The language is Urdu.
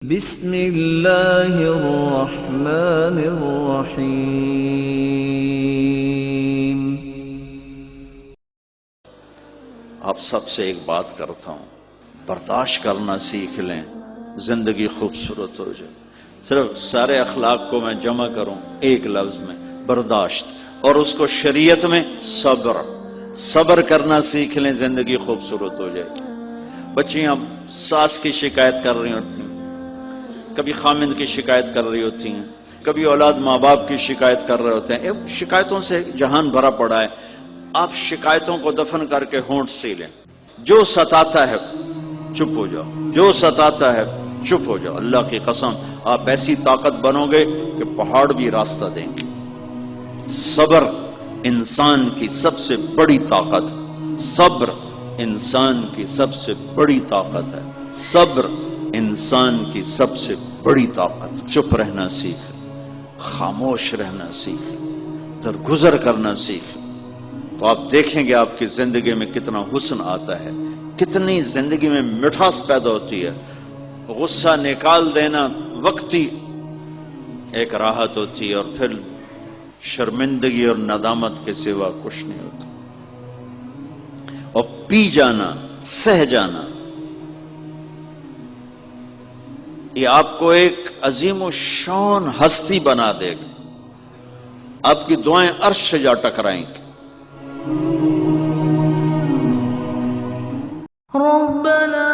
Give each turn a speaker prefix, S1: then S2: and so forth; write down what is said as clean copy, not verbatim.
S1: بسم اللہ الرحمن الرحیم۔
S2: آپ سب سے ایک بات کرتا ہوں، برداشت کرنا سیکھ لیں، زندگی خوبصورت ہو جائے۔ صرف سارے اخلاق کو میں جمع کروں ایک لفظ میں، برداشت، اور اس کو شریعت میں صبر کرنا سیکھ لیں، زندگی خوبصورت ہو جائے گی۔ بچیاں ساس کی شکایت کر رہی ہوتی ہیں، کبھی خامند کی شکایت کر رہی ہوتی ہیں، کبھی اولاد ماں باپ کی شکایت کر رہے ہوتے ہیں۔ شکایتوں سے جہان بھرا پڑا ہے۔ آپ شکایتوں کو دفن کر کے ہونٹ سی لیں۔ جو ستاتا ہے چپ ہو جاؤ، جو ستاتا ہے چپ ہو جاؤ۔ اللہ کی قسم آپ ایسی طاقت بنو گے کہ پہاڑ بھی راستہ دیں گے۔ صبر انسان کی سب سے بڑی طاقت، صبر انسان کی سب سے بڑی طاقت ہے، صبر انسان کی سب سے بڑی طاقت۔ چپ رہنا سیکھ، خاموش رہنا سیکھ، درگزر کرنا سیکھ، تو آپ دیکھیں گے آپ کی زندگی میں کتنا حسن آتا ہے، کتنی زندگی میں مٹھاس پیدا ہوتی ہے۔ غصہ نکال دینا وقتی ایک راحت ہوتی ہے، اور پھر شرمندگی اور ندامت کے سوا کچھ نہیں ہوتا۔ اور پی جانا، سہ جانا، یہ آپ کو ایک عظیم الشان ہستی بنا دے گا۔ آپ کی دعائیں عرش سے جا ٹکرائیں گی۔
S1: ربنا